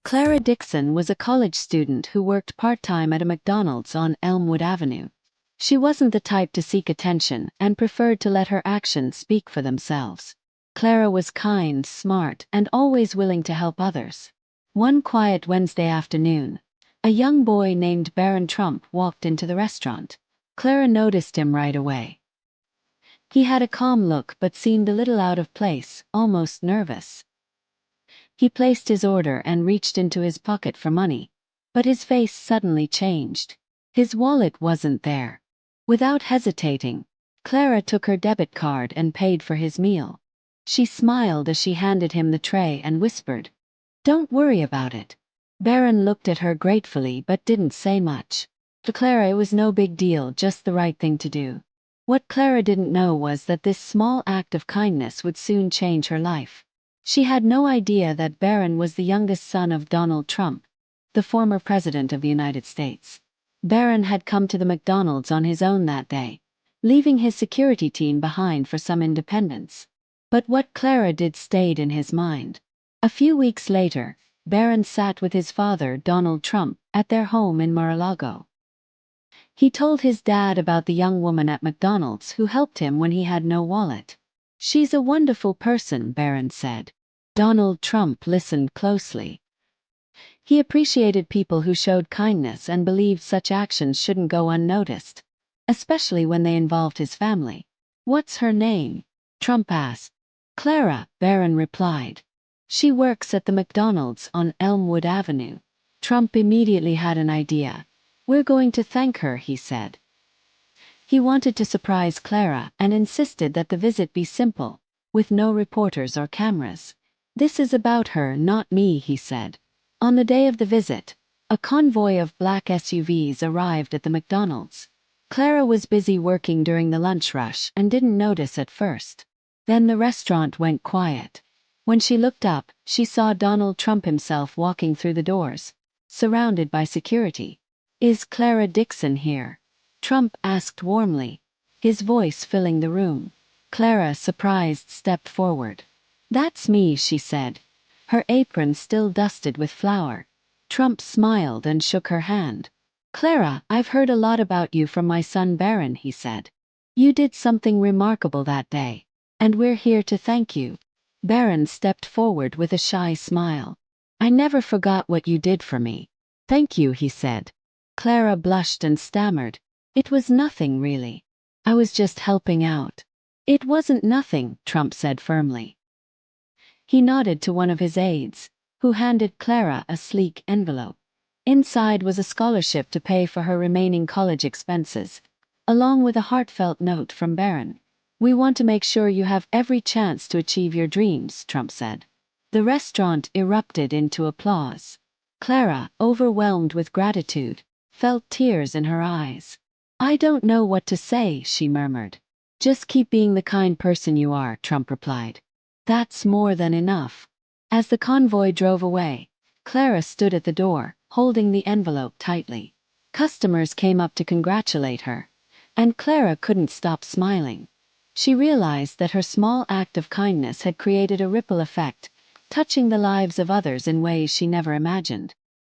Clara Dixon was a college student who worked part-time at a McDonald's on Elmwood Avenue. She wasn't the type to seek attention and preferred to let her actions speak for themselves. Clara was kind, smart, and always willing to help others. One quiet Wednesday afternoon, a young boy named Barron Trump walked into the restaurant. Clara noticed him right away. He had a calm look but seemed a little out of place, almost nervous. He placed his order and reached into his pocket for money, but his face suddenly changed. His wallet wasn't there. Without hesitating, Clara took her debit card and paid for his meal. She smiled as she handed him the tray and whispered, "Don't worry about it." Barron looked at her gratefully but didn't say much. To Clara it was no big deal, just the right thing to do. What Clara didn't know was that this small act of kindness would soon change her life. She had no idea that Barron was the youngest son of Donald Trump, the former president of the United States. Barron had come to the McDonald's on his own that day, leaving his security team behind for some independence. But what Clara did stayed in his mind. A few weeks later, Barron sat with his father, Donald Trump, at their home in Mar-a-Lago. He told his dad about the young woman at McDonald's who helped him when he had no wallet. "She's a wonderful person," Barron said. Donald Trump listened closely. He appreciated people who showed kindness and believed such actions shouldn't go unnoticed, especially when they involved his family. "What's her name?" Trump asked. "Clara," Barron replied. "She works at the McDonald's on Elmwood Avenue." Trump immediately had an idea. "We're going to thank her," he said. He wanted to surprise Clara and insisted that the visit be simple, with no reporters or cameras. "This is about her, not me," he said. On the day of the visit, a convoy of black SUVs arrived at the McDonald's. Clara was busy working during the lunch rush and didn't notice at first. Then the restaurant went quiet. When she looked up, she saw Donald Trump himself walking through the doors, surrounded by security. "Is Clara Dixon here?" Trump asked warmly, his voice filling the room. Clara, surprised, stepped forward. "That's me," she said, her apron still dusted with flour. Trump smiled and shook her hand. "Clara, I've heard a lot about you from my son Barron," he said. "You did something remarkable that day, and we're here to thank you." Barron stepped forward with a shy smile. "I never forgot what you did for me." "Thank you," he said. Clara blushed and stammered. "It was nothing, really. I was just helping out." "It wasn't nothing," Trump said firmly. He nodded to one of his aides, who handed Clara a sleek envelope. Inside was a scholarship to pay for her remaining college expenses, along with a heartfelt note from Barron. "We want to make sure you have every chance to achieve your dreams," Trump said. The restaurant erupted into applause. Clara, overwhelmed with gratitude, felt tears in her eyes. "I don't know what to say," she murmured. "Just keep being the kind person you are," Trump replied. "That's more than enough." As the convoy drove away, Clara stood at the door, holding the envelope tightly. Customers came up to congratulate her, and Clara couldn't stop smiling. She realized that her small act of kindness had created a ripple effect, touching the lives of others in ways she never imagined.